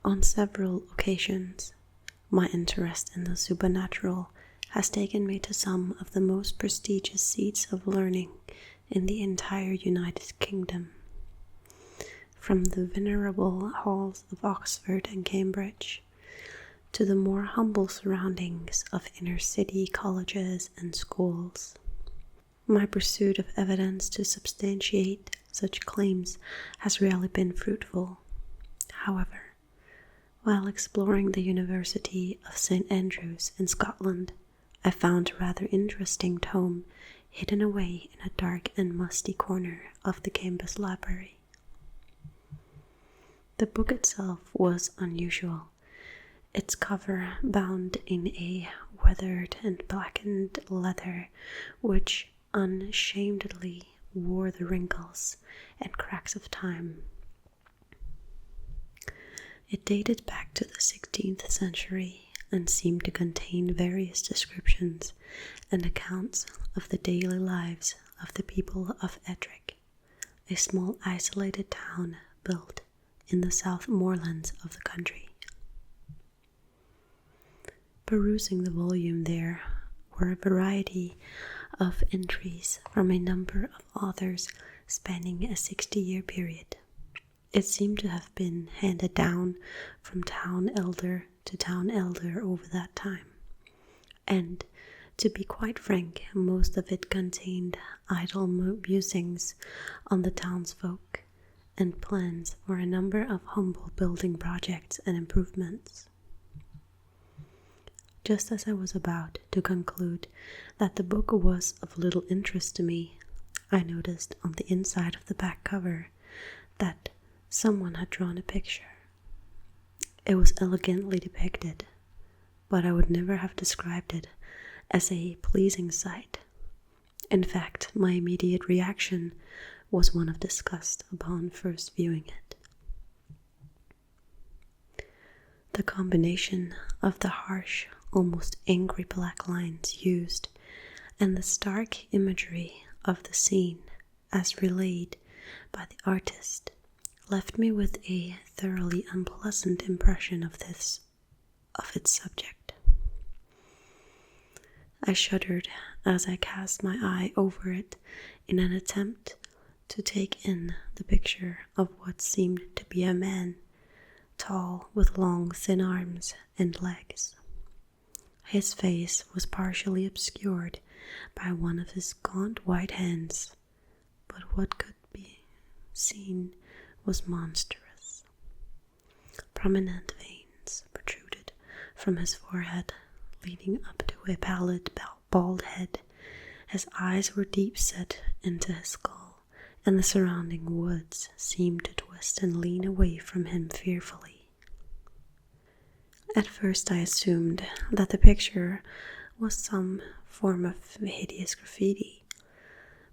On several occasions, my interest in the supernatural has taken me to some of the most prestigious seats of learning in the entire United Kingdom. From the venerable halls of Oxford and Cambridge to the more humble surroundings of inner-city colleges and schools. My pursuit of evidence to substantiate such claims has rarely been fruitful. However, while exploring the University of St. Andrews in Scotland, I found a rather interesting tome hidden away in a dark and musty corner of the campus library. The book itself was unusual, its cover bound in a weathered and blackened leather which unashamedly wore the wrinkles and cracks of time. It dated back to the 16th century and seemed to contain various descriptions and accounts of the daily lives of the people of Ettrick, a small isolated town built in the South Moorlands of the country. Perusing the volume, there were a variety of entries from a number of authors spanning a 60-year period. It seemed to have been handed down from town elder to town elder over that time, and, to be quite frank, most of it contained idle musings on the townsfolk and plans for a number of humble building projects and improvements. Just as I was about to conclude that the book was of little interest to me, I noticed on the inside of the back cover that someone had drawn a picture. It was elegantly depicted, but I would never have described it as a pleasing sight. In fact, my immediate reaction was one of disgust upon first viewing it. The combination of the harsh, almost angry black lines used and the stark imagery of the scene as relayed by the artist left me with a thoroughly unpleasant impression of its subject. I shuddered as I cast my eye over it in an attempt to take in the picture of what seemed to be a man, tall with long thin arms and legs. His face was partially obscured by one of his gaunt white hands, but what could be seen was monstrous. Prominent veins protruded from his forehead, leading up to a pallid, bald head. His eyes were deep set into his skull, and the surrounding woods seemed to twist and lean away from him fearfully. At first I assumed that the picture was some form of hideous graffiti,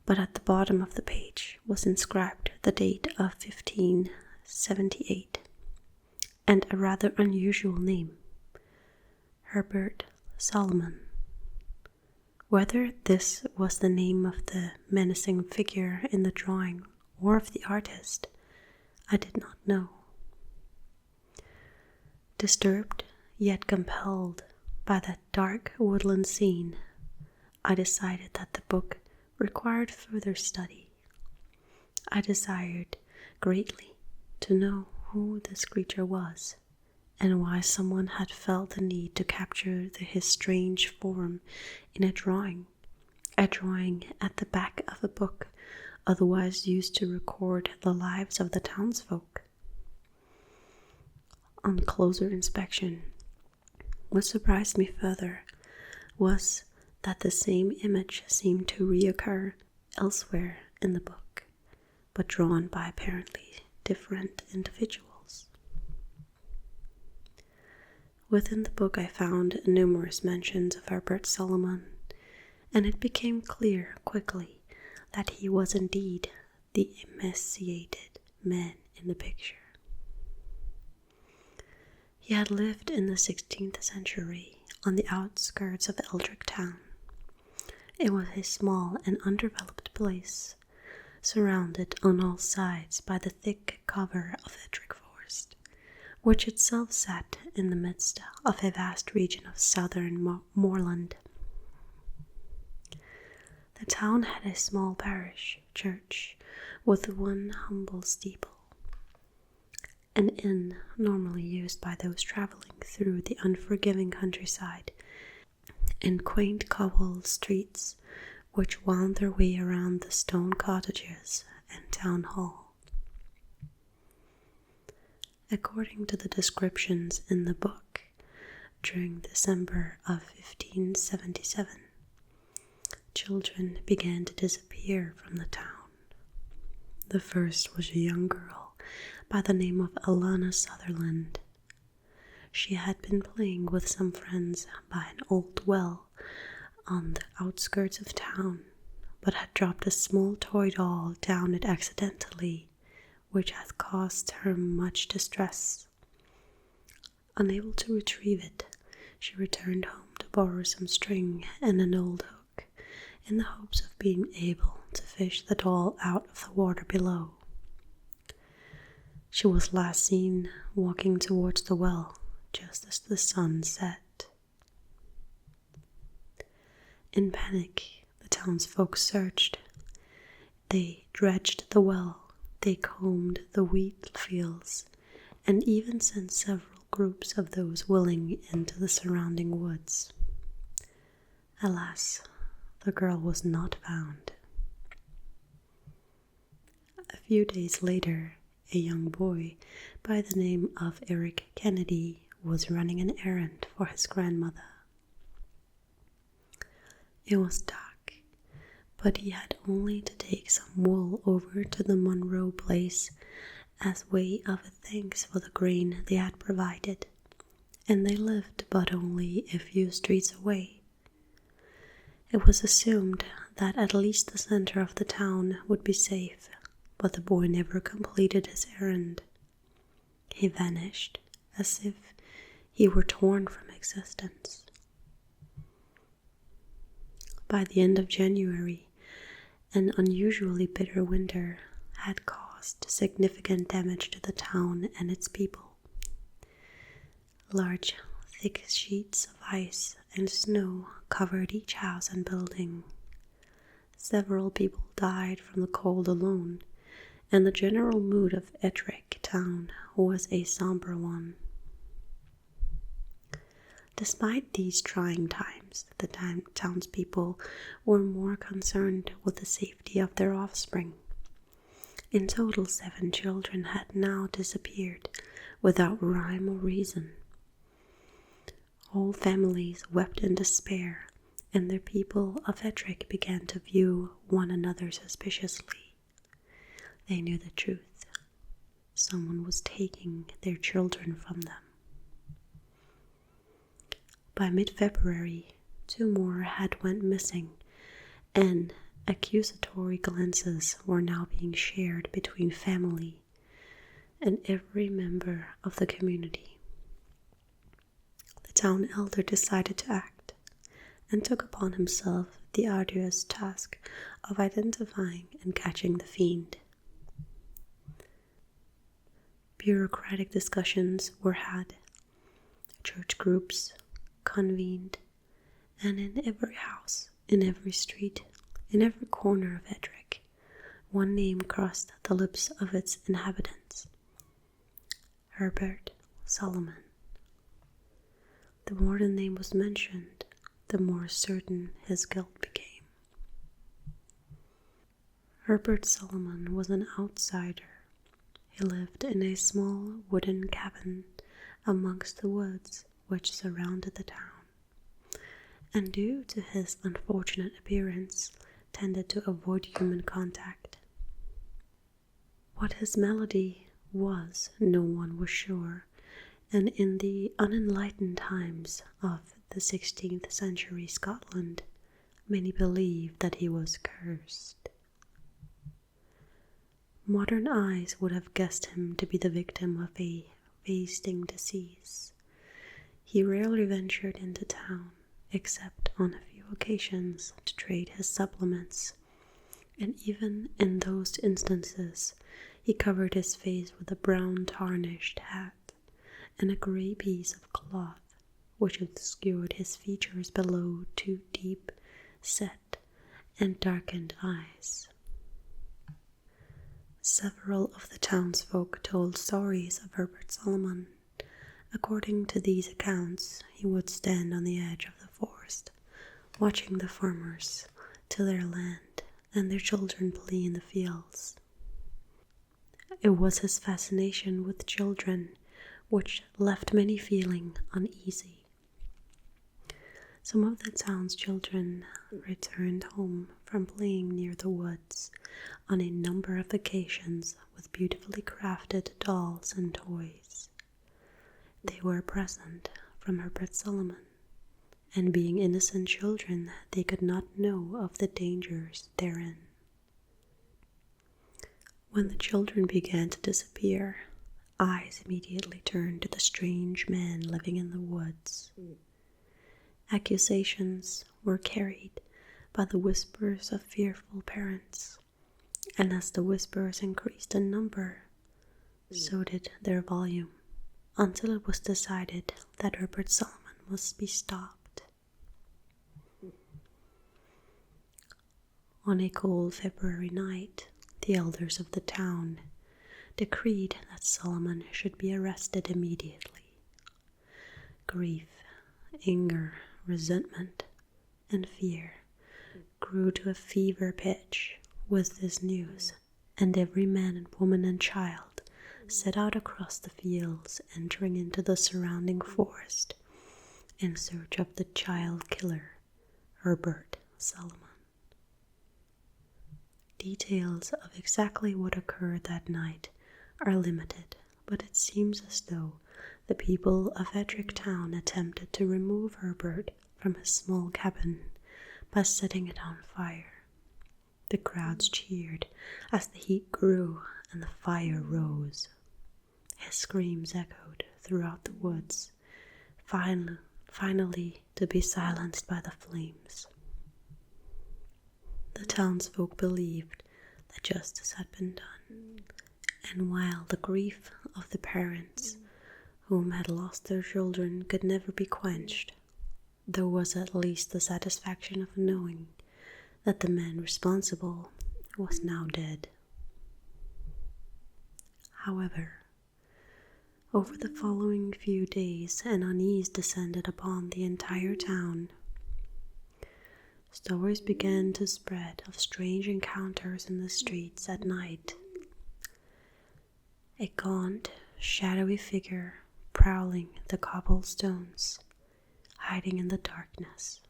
but at the bottom of the page was inscribed the date of 1578 and a rather unusual name, Herbert Solomon. Whether this was the name of the menacing figure in the drawing or of the artist, I did not know. Disturbed, yet compelled by that dark woodland scene, I decided that the book required further study. I desired greatly to know who this creature was, and why someone had felt the need to capture his strange form in a drawing at the back of a book otherwise used to record the lives of the townsfolk. On closer inspection, what surprised me further was that the same image seemed to reoccur elsewhere in the book, but drawn by apparently different individuals. Within the book I found numerous mentions of Herbert Solomon, and it became clear quickly that he was indeed the emaciated man in the picture. He had lived in the 16th century on the outskirts of Ettrick town. It was a small and undeveloped place, surrounded on all sides by the thick cover of Ettrick forest, which itself sat in the midst of a vast region of southern moorland. The town had a small parish church with one humble steeple, an inn normally used by those travelling through the unforgiving countryside, and quaint cobbled streets which wound their way around the stone cottages and town hall. According to the descriptions in the book, during December of 1577, children began to disappear from the town. The first was a young girl by the name of Alana Sutherland. She had been playing with some friends by an old well on the outskirts of town, but had dropped a small toy doll down it accidentally, which had caused her much distress. Unable to retrieve it, she returned home to borrow some string and an old hook, in the hopes of being able to fish the doll out of the water below. She was last seen walking towards the well just as the sun set. In panic, the townsfolk searched. They dredged the well, they combed the wheat fields, and even sent several groups of those willing into the surrounding woods. Alas, the girl was not found. A few days later, a young boy by the name of Eric Kennedy was running an errand for his grandmother. It was dark, but he had only to take some wool over to the Monroe place as way of thanks for the grain they had provided, and they lived but only a few streets away. It was assumed that at least the center of the town would be safe, but the boy never completed his errand. He vanished as if he were torn from existence. By the end of January, an unusually bitter winter had caused significant damage to the town and its people. Large, thick sheets of ice and snow covered each house and building. Several people died from the cold alone, and the general mood of Ettrick town was a somber one. Despite these trying times, the townspeople were more concerned with the safety of their offspring. In total, 7 children had now disappeared without rhyme or reason. Whole families wept in despair, and the people of Ettrick began to view one another suspiciously. They knew the truth. Someone was taking their children from them. By mid-February, 2 more had went missing, and accusatory glances were now being shared between family and every member of the community. The town elder decided to act and took upon himself the arduous task of identifying and catching the fiend. Bureaucratic discussions were had, church groups convened, and in every house, in every street, in every corner of Ettrick, one name crossed the lips of its inhabitants: Herbert Solomon. The more the name was mentioned, the more certain his guilt became. Herbert Solomon was an outsider. He lived in a small wooden cabin amongst the woods which surrounded the town, and due to his unfortunate appearance, tended to avoid human contact. What his malady was, no one was sure, and in the unenlightened times of the 16th century Scotland, many believed that he was cursed. Modern eyes would have guessed him to be the victim of a wasting disease. He rarely ventured into town, except on a few occasions to trade his supplements, and even in those instances he covered his face with a brown tarnished hat, and a grey piece of cloth which obscured his features below two deep set and darkened eyes. Several of the townsfolk told stories of Herbert Solomon. According to these accounts, he would stand on the edge of the forest, watching the farmers till their land and their children play in the fields. It was his fascination with children which left many feeling uneasy. Some of the town's children returned home from playing near the woods on a number of occasions with beautifully crafted dolls and toys. They were a present from Herbert Solomon, and being innocent children, they could not know of the dangers therein. When the children began to disappear, eyes immediately turned to the strange man living in the woods. Accusations were carried by the whispers of fearful parents, and as the whispers increased in number, so did their volume, until it was decided that Herbert Solomon must be stopped. On a cold February night, the elders of the town decreed that Solomon should be arrested immediately. Grief, anger, resentment, and fear grew to a fever pitch with this news, and every man and woman and child set out across the fields, entering into the surrounding forest in search of the child killer, Herbert Solomon. Details of exactly what occurred that night are limited, but it seems as though the people of Ettrick Town attempted to remove Herbert from his small cabin by setting it on fire. The crowds cheered as the heat grew and the fire rose. His screams echoed throughout the woods, finally to be silenced by the flames. The townsfolk believed that justice had been done, and while the grief of the parents whom had lost their children could never be quenched, there was at least the satisfaction of knowing that the man responsible was now dead. However, over the following few days, an unease descended upon the entire town. Stories began to spread of strange encounters in the streets at night. A gaunt, shadowy figure prowling the cobblestones, hiding in the darkness.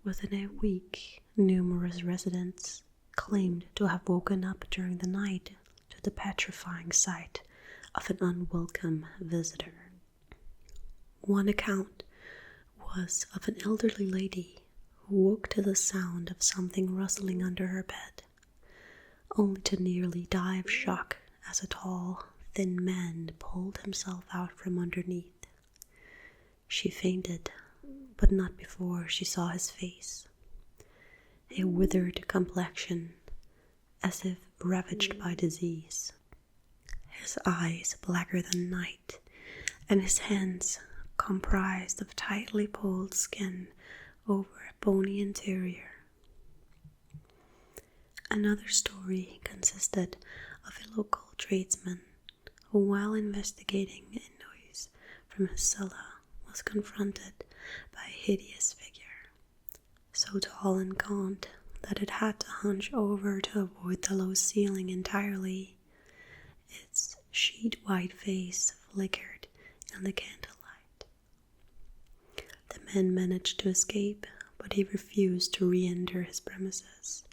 Within a week, numerous residents claimed to have woken up during the night to the petrifying sight of an unwelcome visitor. One account was of an elderly lady who woke to the sound of something rustling under her bed, only to nearly die of shock as a tall, thin man pulled himself out from underneath. She fainted, but not before she saw his face. A withered complexion, as if ravaged by disease. His eyes blacker than night, and his hands comprised of tightly pulled skin over a bony interior. Another story consisted of a local tradesman who, while investigating a noise from his cellar, was confronted by a hideous figure, so tall and gaunt that it had to hunch over to avoid the low ceiling entirely. Its sheet-white face flickered in the candlelight. The man managed to escape, but he refused to re-enter his premises.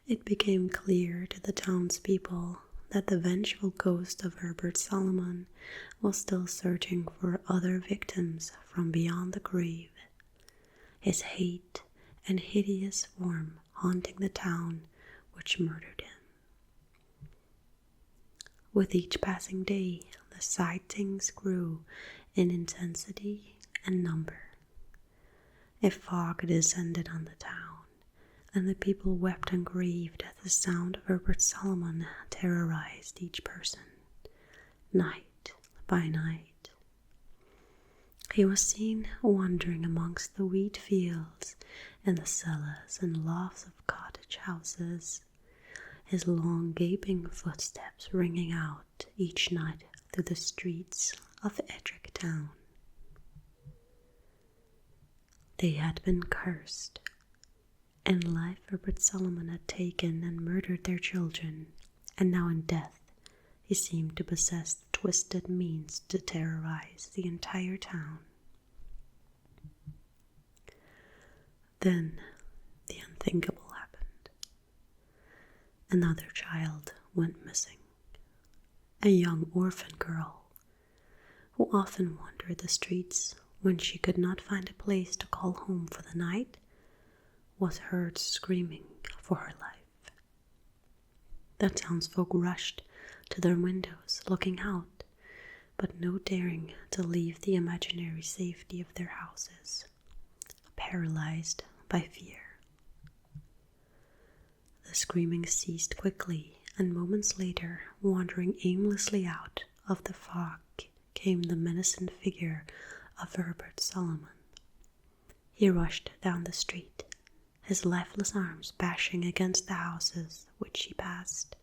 It became clear to the townspeople that the vengeful ghost of Herbert Solomon was still searching for other victims from beyond the grave, his hate and hideous form haunting the town which murdered him. With each passing day, the sightings grew in intensity and number. A fog descended on the town, and the people wept and grieved as the sound of Herbert Solomon terrorized each person. night by night. He was seen wandering amongst the wheat fields and the cellars and lofts of cottage houses, his long gaping footsteps ringing out each night through the streets of Ettrick town. They had been cursed, and life Herbert Solomon had taken and murdered their children, and now in death he seemed to possess the twisted means to terrorize the entire town. Then the unthinkable happened. Another child went missing, a young orphan girl who often wandered the streets when she could not find a place to call home for the night, was heard screaming for her life. The townsfolk rushed to their windows, looking out, but no daring to leave the imaginary safety of their houses, paralyzed by fear. The screaming ceased quickly, and moments later, wandering aimlessly out of the fog, came the menacing figure of Herbert Solomon. He rushed down the street, his lifeless arms bashing against the houses which he passed,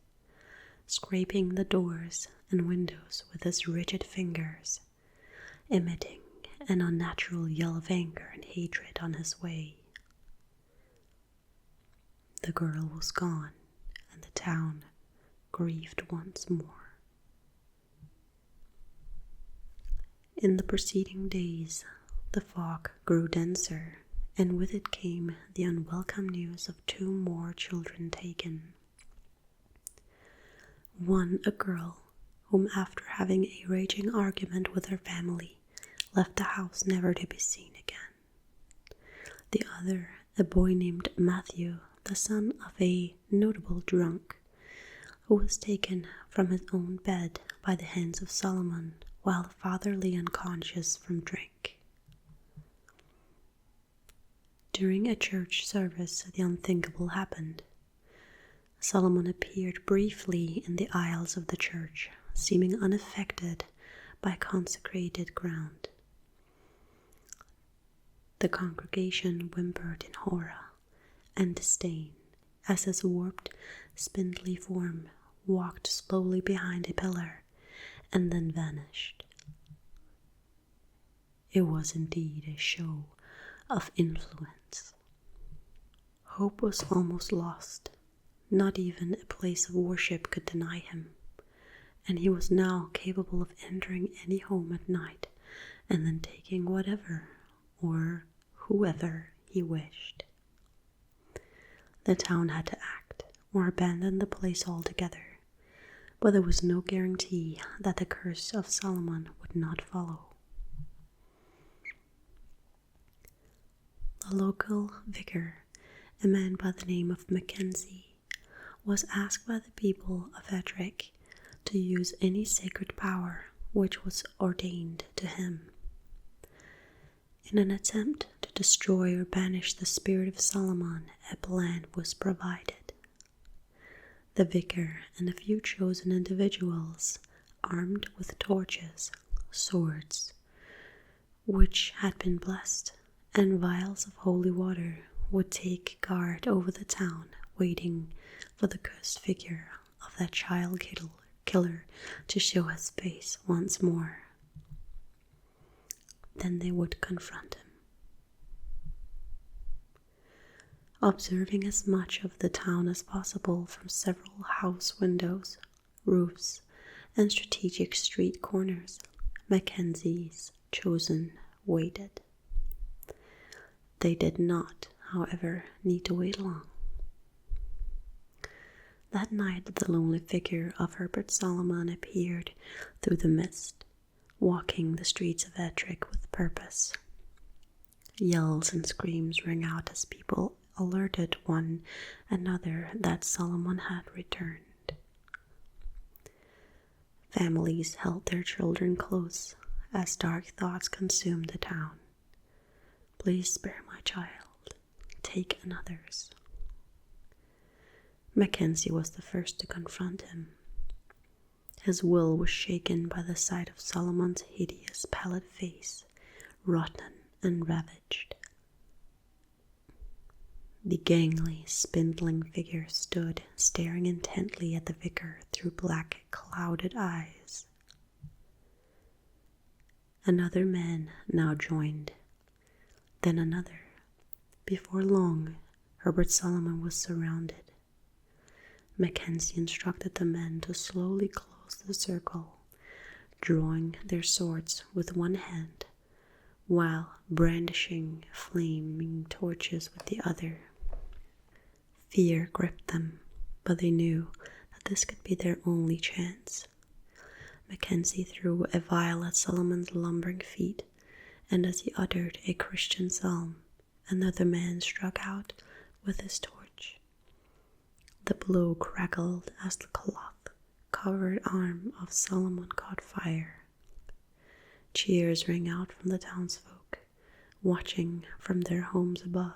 scraping the doors and windows with his rigid fingers, emitting an unnatural yell of anger and hatred on his way. The girl was gone, and the town grieved once more. In the preceding days, the fog grew denser, and with it came the unwelcome news of 2 more children taken. One, a girl, whom after having a raging argument with her family, left the house never to be seen again. The other, a boy named Matthew, the son of a notable drunk, who was taken from his own bed by the hands of Solomon while the father lay unconscious from drink. During a church service, the unthinkable happened. Solomon appeared briefly in the aisles of the church, seeming unaffected by consecrated ground. The congregation whimpered in horror and disdain as his warped, spindly form walked slowly behind a pillar and then vanished. It was indeed a show of influence. Hope was almost lost. Not even a place of worship could deny him, and he was now capable of entering any home at night and then taking whatever or whoever he wished. The town had to act or abandon the place altogether, but there was no guarantee that the curse of Solomon would not follow. The local vicar, a man by the name of Mackenzie, was asked by the people of Ettrick to use any sacred power which was ordained to him. In an attempt to destroy or banish the spirit of Solomon, a plan was provided. The vicar and a few chosen individuals, armed with torches, swords, which had been blessed, and vials of holy water, would take guard over the town, waiting for the cursed figure of that child killer to show his face once more. Then they would confront him. Observing as much of the town as possible from several house windows, roofs, and strategic street corners, Mackenzie's chosen waited. They did not, however, need to wait long. That night the lonely figure of Herbert Solomon appeared through the mist, walking the streets of Ettrick with purpose. Yells and screams rang out as people alerted one another that Solomon had returned. Families held their children close as dark thoughts consumed the town. Please spare my child. Take another's. Mackenzie was the first to confront him. His will was shaken by the sight of Solomon's hideous pallid face, rotten and ravaged. The gangly, spindling figure stood staring intently at the vicar through black, clouded eyes. Another man now joined, then another. Before long, Herbert Solomon was surrounded. Mackenzie instructed the men to slowly close the circle, drawing their swords with one hand, while brandishing flaming torches with the other. Fear gripped them, but they knew that this could be their only chance. Mackenzie threw a vial at Solomon's lumbering feet, and as he uttered a Christian psalm, another man struck out with his torch. The blow crackled as the cloth-covered arm of Solomon caught fire. Cheers rang out from the townsfolk, watching from their homes above.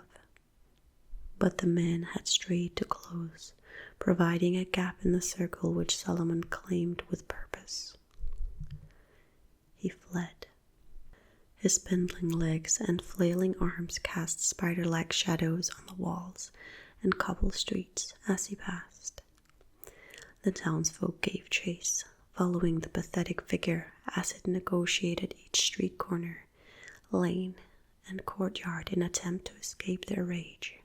But the man had strayed too close, providing a gap in the circle which Solomon claimed with purpose. He fled. His spindling legs and flailing arms cast spider-like shadows on the walls and cobble streets as he passed. The townsfolk gave chase, following the pathetic figure as it negotiated each street corner, lane, and courtyard in attempt to escape their rage.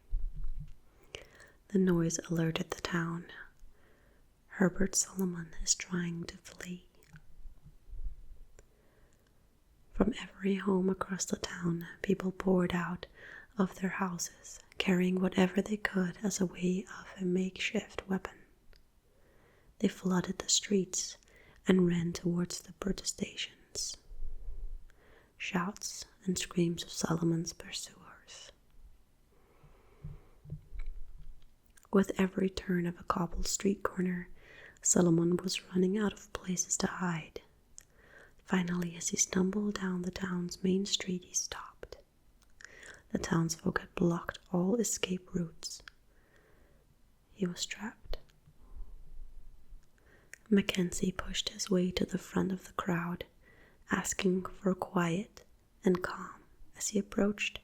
The noise alerted the town. Herbert Solomon is trying to flee. From every home across the town, people poured out of their houses, carrying whatever they could as a way of a makeshift weapon. They flooded the streets and ran towards the protestations. Shouts and screams of Solomon's pursuers. With every turn of a cobbled street corner, Solomon was running out of places to hide. Finally, as he stumbled down the town's main street, he stopped. The townsfolk had blocked all escape routes. He was trapped. Mackenzie pushed his way to the front of the crowd, asking for quiet and calm as he approached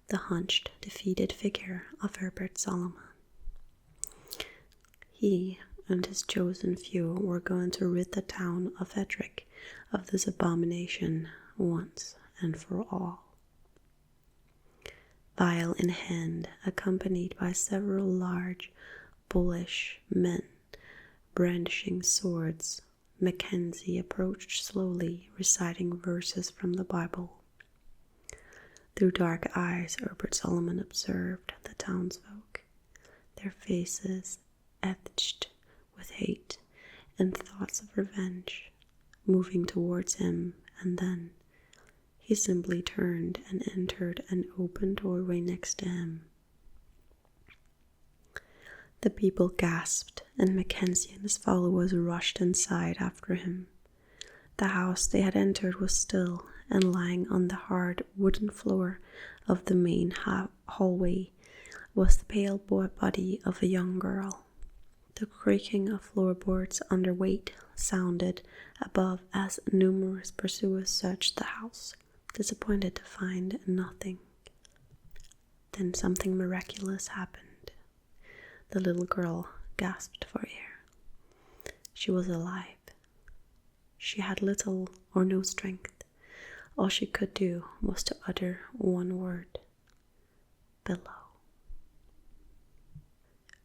the hunched, defeated figure of Herbert Solomon. He and his chosen few were going to rid the town of Ettrick of this abomination once and for all. Vial in hand, accompanied by several large, bullish men brandishing swords, Mackenzie approached slowly, reciting verses from the Bible. Through dark eyes, Herbert Solomon observed the townsfolk, their faces etched with hate and thoughts of revenge, moving towards him, and then he simply turned and entered an open doorway next to him. The people gasped, and Mackenzie and his followers rushed inside after him. The house they had entered was still, and lying on the hard wooden floor of the main hallway was the pale body of a young girl. The creaking of floorboards under weight sounded above as numerous pursuers searched the house, disappointed to find nothing. Then something miraculous happened. The little girl gasped for air. She was alive. She had little or no strength. All she could do was to utter one word: below.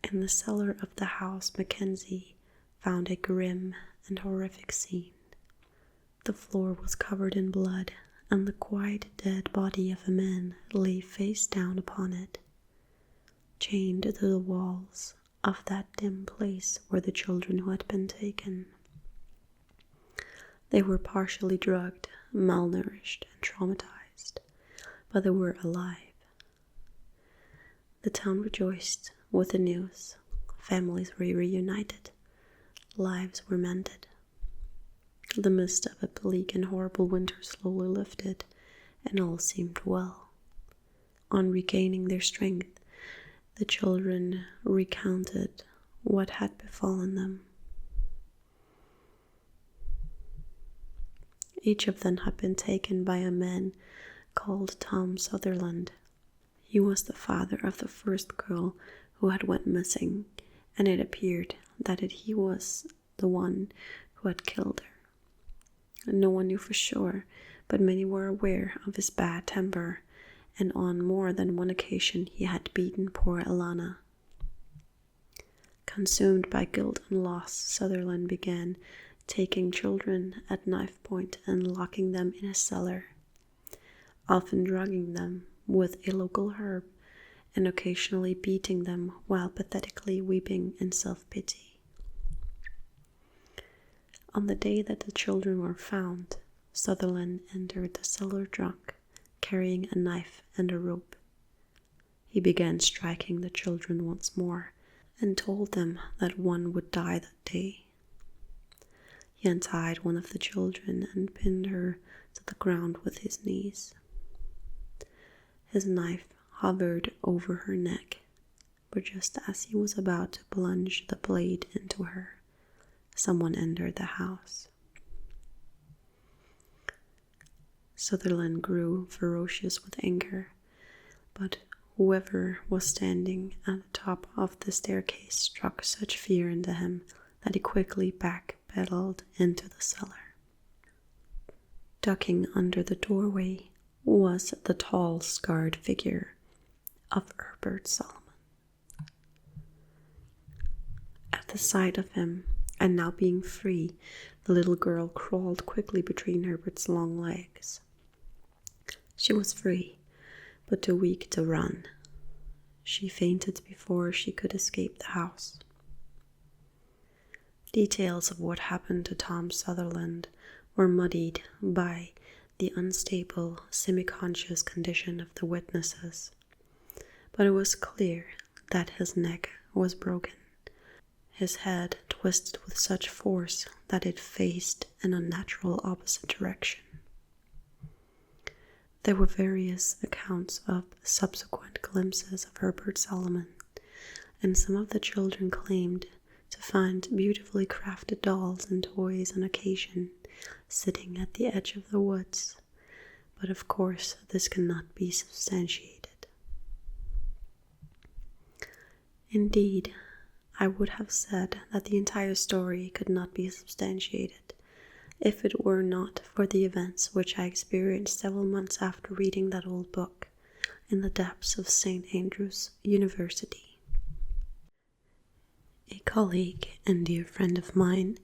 In the cellar of the house, Mackenzie found a grim and horrific scene. The floor was covered in blood, and the quite dead body of a man lay face down upon it, chained to the walls of that dim place where the children who had been taken. They were partially drugged, malnourished, and traumatized, but they were alive. The town rejoiced with the news. Families were reunited. Lives were mended. The mist of a bleak and horrible winter slowly lifted, and all seemed well. On regaining their strength, the children recounted what had befallen them. Each of them had been taken by a man called Tom Sutherland. He was the father of the first girl who had went missing, and it appeared that he was the one who had killed her. No one knew for sure, but many were aware of his bad temper, and on more than one occasion he had beaten poor Alana. Consumed by guilt and loss, Sutherland began taking children at knife point and locking them in a cellar, often drugging them with a local herb and occasionally beating them while pathetically weeping in self-pity. On the day that the children were found, Sutherland entered the cellar drunk, carrying a knife and a rope. He began striking the children once more and told them that one would die that day. He untied one of the children and pinned her to the ground with his knees. His knife hovered over her neck, but just as he was about to plunge the blade into her, someone entered the house. Sutherland grew ferocious with anger, but whoever was standing at the top of the staircase struck such fear into him that he quickly backpedaled into the cellar. Ducking under the doorway was the tall, scarred figure of Herbert Solomon. At the sight of him, and now being free, the little girl crawled quickly between Herbert's long legs. She was free, but too weak to run. She fainted before she could escape the house. Details of what happened to Tom Sutherland were muddied by the unstable, semi-conscious condition of the witnesses, but it was clear that his neck was broken, his head twisted with such force that it faced an unnatural opposite direction. There were various accounts of subsequent glimpses of Herbert Solomon, and some of the children claimed to find beautifully crafted dolls and toys on occasion sitting at the edge of the woods, but of course this cannot be substantiated. Indeed, I would have said that the entire story could not be substantiated if it were not for the events which I experienced several months after reading that old book in the depths of St. Andrew's University. A colleague and dear friend of mine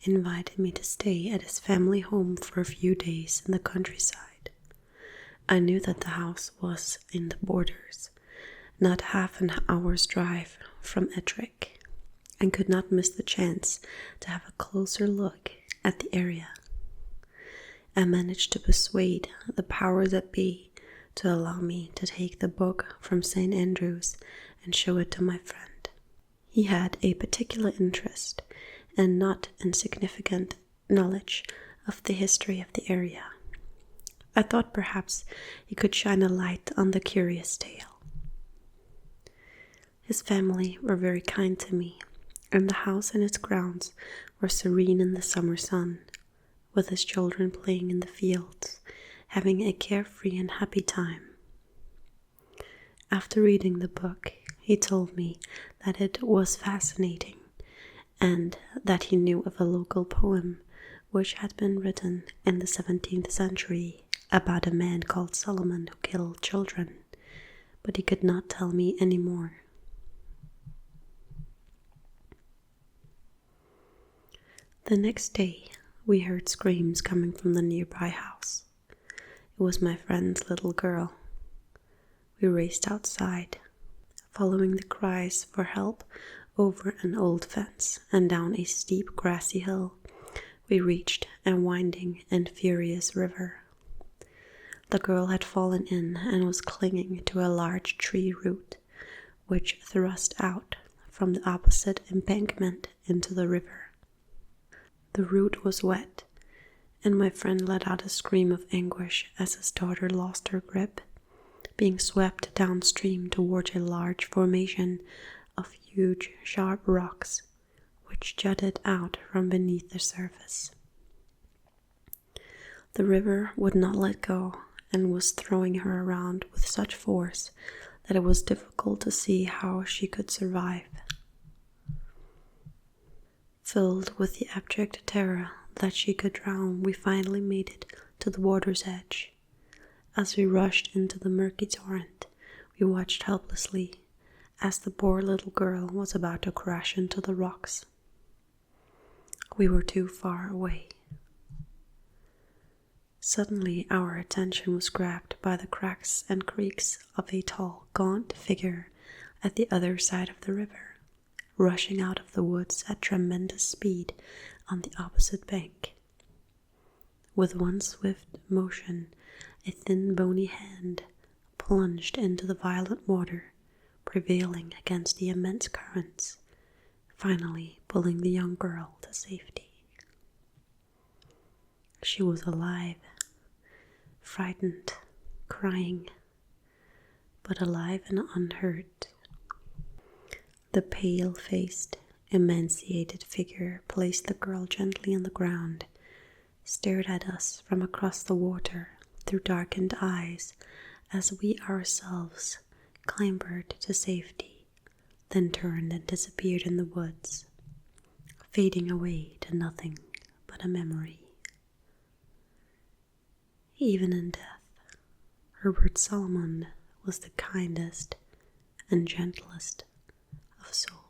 invited me to stay at his family home for a few days in the countryside. I knew that the house was in the borders, not half an hour's drive from Ettrick, and could not miss the chance to have a closer look at the area. I managed to persuade the powers that be to allow me to take the book from St. Andrew's and show it to my friend. He had a particular interest and not insignificant knowledge of the history of the area. I thought perhaps he could shine a light on the curious tale. His family were very kind to me, and the house and its grounds were serene in the summer sun, with his children playing in the fields, having a carefree and happy time. After reading the book, he told me that it was fascinating, and that he knew of a local poem which had been written in the 17th century about a man called Solomon who killed children, but he could not tell me any more. The next day, we heard screams coming from the nearby house. It was my friend's little girl. We raced outside, following the cries for help over an old fence and down a steep grassy hill. We reached a winding and furious river. The girl had fallen in and was clinging to a large tree root, which thrust out from the opposite embankment into the river. The root was wet, and my friend let out a scream of anguish as his daughter lost her grip, being swept downstream towards a large formation of huge, sharp rocks, which jutted out from beneath the surface. The river would not let go and was throwing her around with such force that it was difficult to see how she could survive. Filled with the abject terror that she could drown, we finally made it to the water's edge. As we rushed into the murky torrent, we watched helplessly as the poor little girl was about to crash into the rocks. We were too far away. Suddenly our attention was grabbed by the cracks and creaks of a tall, gaunt figure at the other side of the river, rushing out of the woods at tremendous speed on the opposite bank. With one swift motion, a thin bony hand plunged into the violent water, prevailing against the immense currents, finally pulling the young girl to safety. She was alive, frightened, crying, but alive and unhurt. The pale-faced, emaciated figure placed the girl gently on the ground, stared at us from across the water through darkened eyes as we ourselves clambered to safety, then turned and disappeared in the woods, fading away to nothing but a memory. Even in death, Herbert Solomon was the kindest and gentlest of souls.